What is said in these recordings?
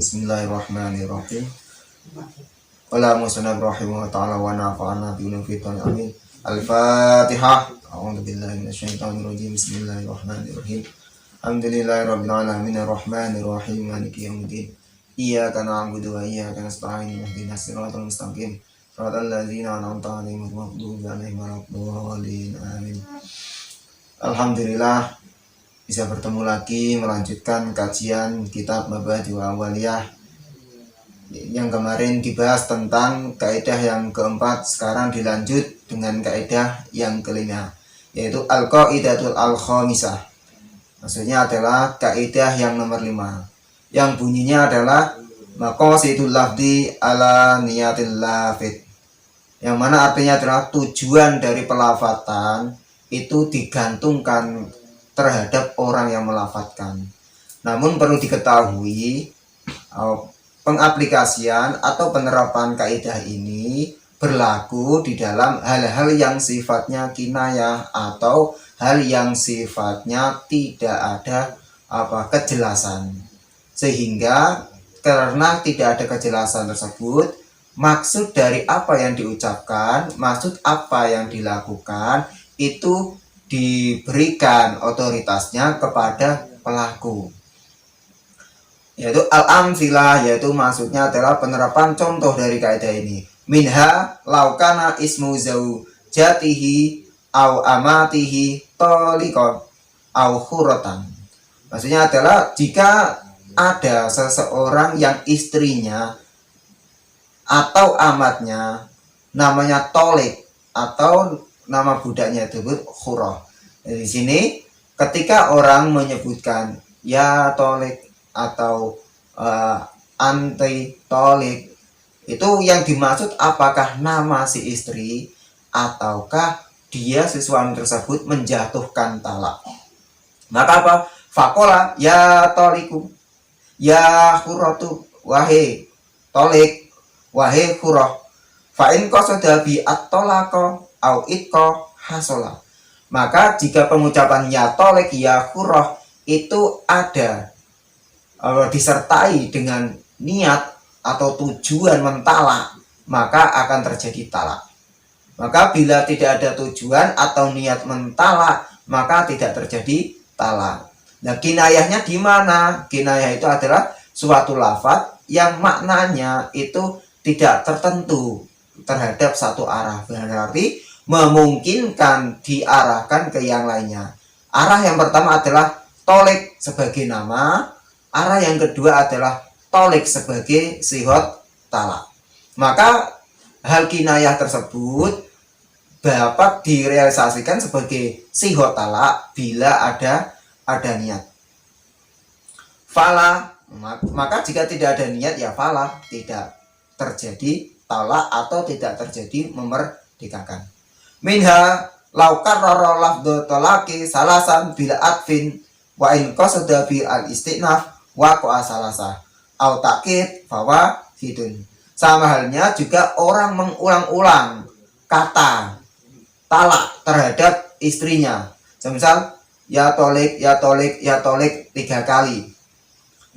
Bismillahirrahmanirrahim. Wala musannaf rahimahu ta'ala wa nafa'ana bi ulumil amin. Al-Fatihah. A'udzu billahi minasyaitonir rajim. Bismillahirrahmanirrahim. Alhamdulillahirabbil alamin arrahmanir rahim maliki yaumiddin. Iyyaka na'budu wa iyyaka nasta'in ihdinas siratal mustaqim. Shiratal ladzina an'amta 'alaihim ghairil maghdubi 'alaihim waladdallin. Amin. Alhamdulillah bisa bertemu lagi melanjutkan kajian kitab Mabahithul Awwaliyah yang kemarin dibahas tentang kaidah yang keempat. Sekarang dilanjut dengan kaidah yang kelima, yaitu al-qaidatul al-khamisah. Maksudnya adalah kaidah yang nomor 5, yang bunyinya adalah maqasidul lafzi ala niyatil lafid, yang mana artinya adalah tujuan dari pelafatan itu digantungkan terhadap orang yang melafadzkan. Namun perlu diketahui pengaplikasian atau penerapan kaidah ini berlaku di dalam hal-hal yang sifatnya kinayah atau hal yang sifatnya tidak ada kejelasan. Sehingga karena tidak ada kejelasan tersebut, maksud dari apa yang diucapkan, maksud apa yang dilakukan itu diberikan otoritasnya kepada pelaku, yaitu al-amsilah, yaitu maksudnya adalah penerapan contoh dari kaidah ini. Minha laukana ismu zaujatihi au amatihi tolikon au khuratan. Maksudnya adalah jika ada seseorang yang istrinya atau amatnya namanya tolik atau nama budaknya disebut khurah. Di sini ketika orang menyebutkan ya tolik atau anti tolik, itu yang dimaksud apakah nama si istri ataukah dia si suami tersebut menjatuhkan talak. Maka apa? Fakola ya toliku, ya khuratu, wahai tolik, wahai khurah. Fa'in qasada bi at-talaqo au itqa hasola. Maka jika pengucapan ya tolek ya khurah itu ada disertai dengan niat atau tujuan mentalak, maka akan terjadi talak. Maka bila tidak ada tujuan atau niat mentalak, maka tidak terjadi talak. Nah, kinayahnya di mana? Kinayah itu adalah suatu lafaz yang maknanya itu tidak tertentu terhadap satu arah, berarti memungkinkan diarahkan ke yang lainnya. Arah yang pertama adalah tolik sebagai nama, arah yang kedua adalah tolik sebagai sihot talak. Maka hal kinayah tersebut dapat direalisasikan sebagai sihot talak bila ada niat. Fala, maka jika tidak ada niat ya fala, tidak terjadi talak atau tidak terjadi memerdekakan. Minha laukar roro lafdhu talaki salasan bila atfin wa in qasada bil al istinaf wa qa'a salasa au takid bahwa hidun. Sama halnya juga orang mengulang-ulang kata talak terhadap istrinya. Misal ya tolik, ya tolik, ya tolik 3 kali.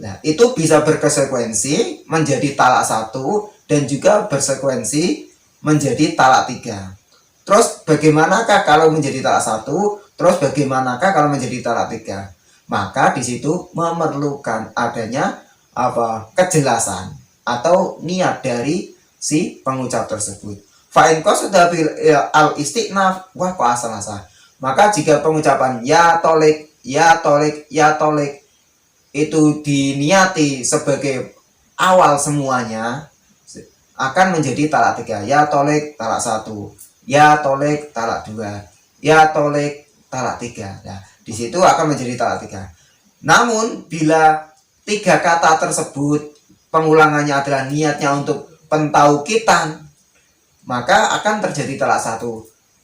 Nah, itu bisa berkonsekuensi menjadi talak 1 dan juga bersekuensi menjadi talak 3. Terus bagaimanakah kalau menjadi talak 1? Terus bagaimanakah kalau menjadi talak 3? Maka di situ memerlukan adanya kejelasan atau niat dari si pengucap tersebut. Fa'in qasada bil al istinaf wa qa'a salasa. Maka jika pengucapan ya tolik, ya tolik, ya tolik itu diniati sebagai awal semuanya, akan menjadi talak 3. Ya tolik talak 1, ya tolik talak 2, ya tolik talak 3. Nah, di situ akan menjadi talak 3. Namun bila 3 kata tersebut pengulangannya adalah niatnya untuk pentaukitan, maka akan terjadi talak 1.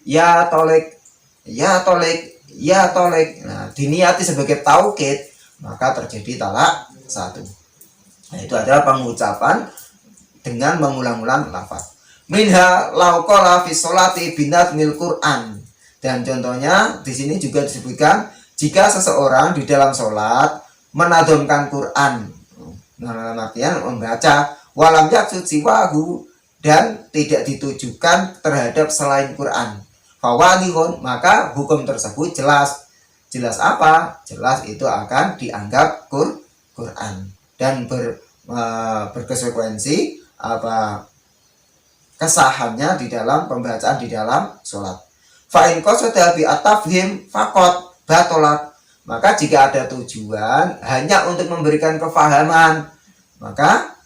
Ya tolik, ya tolik, ya tolik. Nah, diniati sebagai taukid, maka terjadi talak 1. Nah, itu adalah pengucapan dengan mengulang-ulang lafaz. Minha lauqala fi sholati binatmil Qur'an. Dan contohnya di sini juga disebutkan jika seseorang di dalam sholat menadhamkan Quran. dalam artian membaca. Walam yaksud siwahu, dan tidak ditujukan terhadap selain Quran. Fawadihun, maka hukum tersebut jelas. Jelas apa? Jelas itu akan dianggap Quran dan berkonsekuensi apa kesahannya di dalam pembacaan di dalam sholat. Fa'in qasada bi at-tafhim faqat batolat, maka jika ada tujuan hanya untuk memberikan kefahaman, maka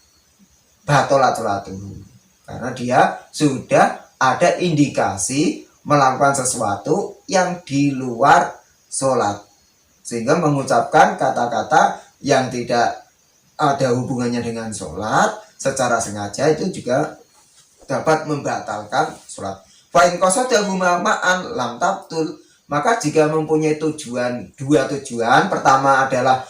batolat sholatuhu, karena dia sudah ada indikasi melakukan sesuatu yang di luar sholat, sehingga mengucapkan kata-kata yang tidak ada hubungannya dengan sholat secara sengaja itu juga dapat membatalkan sholat. Fa'in qasadahu ma'an lam tabtul, maka jika mempunyai tujuan, dua tujuan, pertama adalah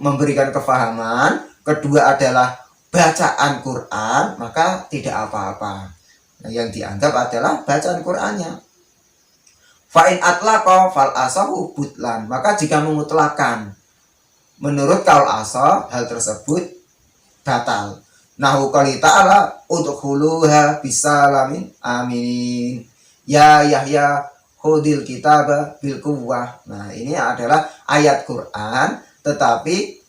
memberikan kefahaman, kedua adalah bacaan Quran, maka tidak apa-apa. Yang dianggap adalah bacaan Qurannya. Fa'in atlaqa fal asahu butlan, maka jika memutlakan menurut kaul asah, hal tersebut batal. Nahu qali ta'ala udkhuluha bisalamin amin. Ya Yahya khudil kitaba bil quwwah. Nah, ini adalah ayat Quran, tetapi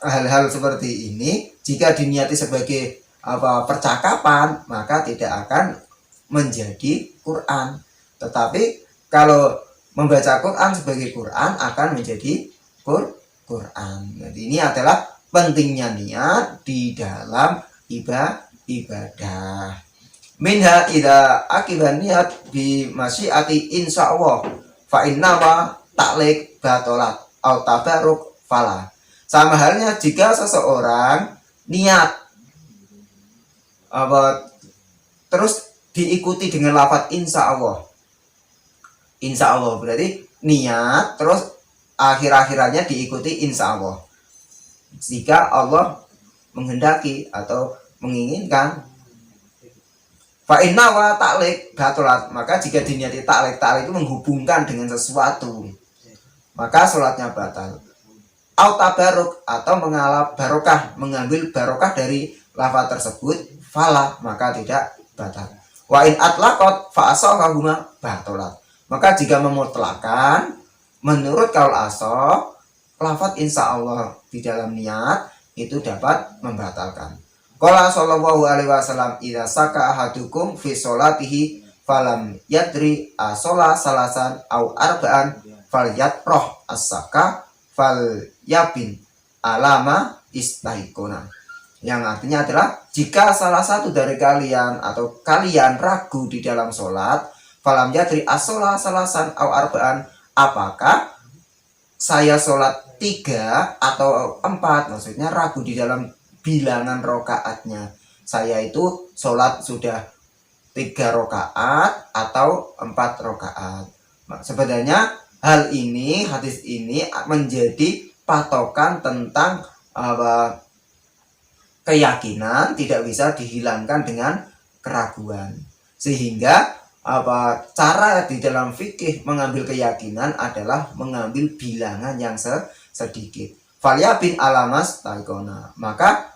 hal-hal seperti ini jika diniati sebagai percakapan, maka tidak akan menjadi Quran. Tetapi kalau membaca Quran sebagai Quran akan menjadi Quran. Jadi ini adalah pentingnya niat di dalam ibadah. Minha idza akiban niat bi masyiati insyaallah fa innawa ta'liq batolat au tabarruk fala. Sama halnya jika seseorang niat terus diikuti dengan lafaz insyaallah. Insyaallah berarti niat terus akhir-akhirannya diikuti insyaallah. Jika Allah menghendaki atau menginginkan, fa inna wa ta'liq batolat, maka jika diniati ta'liq itu menghubungkan dengan sesuatu, maka sholatnya batal. Au tabaruk, atau mengalap barokah, mengambil barokah dari lafaz tersebut, fala, maka tidak batal. Wa in atlaqat fa asahahuma batolat, maka jika memutlakan menurut kaul asah, lafaz insyaallah di dalam niat itu dapat membatalkan. Qala sallallahu alaihi wasallam, idza saka ahadukum fi sholatihi falam yadri asola salasan au arba'an falyatroh as-saka fal yabin alama istaikona. Yang artinya adalah jika salah satu dari kalian atau kalian ragu di dalam sholat, falam yadri asola salasan au arba'an, apakah saya sholat 3 atau 4, maksudnya ragu di dalam bilangan rokaatnya, saya itu sholat sudah 3 rokaat atau 4 rokaat. Sebenarnya hal ini, hadis ini menjadi patokan tentang keyakinan, tidak bisa dihilangkan dengan keraguan. Sehingga cara di dalam fikih mengambil keyakinan adalah mengambil bilangan yang sedikit. Falyabin alamas taikona, maka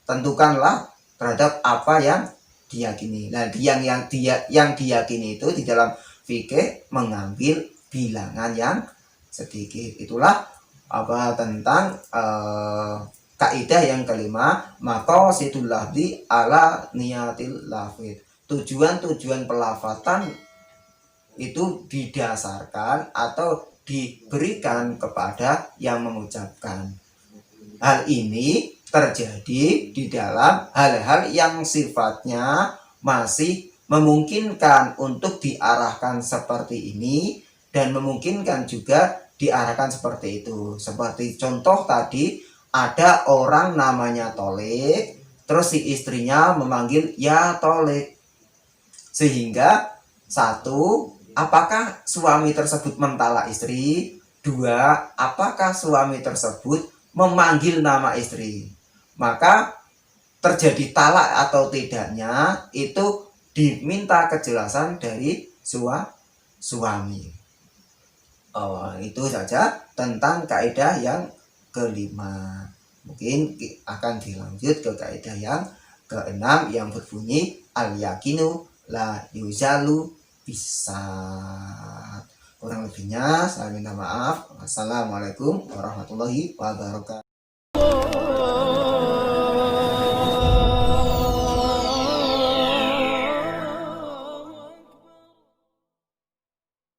tentukanlah terhadap apa yang diyakini. Nah, yang diyakini itu di dalam fikih mengambil bilangan yang sedikit. Itulah tentang kaidah yang kelima, maqasidul lafzi ala niyatil lafid. Tujuan-tujuan pelafatan itu didasarkan atau diberikan kepada yang mengucapkan. Hal ini terjadi di dalam hal-hal yang sifatnya masih memungkinkan untuk diarahkan seperti ini dan memungkinkan juga diarahkan seperti itu. Seperti contoh tadi, ada orang namanya Tolik, terus si istrinya memanggil ya Tolik. Sehingga 1, apakah suami tersebut mentala istri? 2, apakah suami tersebut memanggil nama istri? Maka terjadi talak atau tidaknya itu diminta kejelasan dari suami. Itu saja tentang kaidah yang kelima. Mungkin akan dilanjut ke kaidah yang keenam yang berbunyi al yakinu la yuzalu bisa. Kurang lebihnya saya minta maaf. Assalamualaikum warahmatullahi wabarakatuh.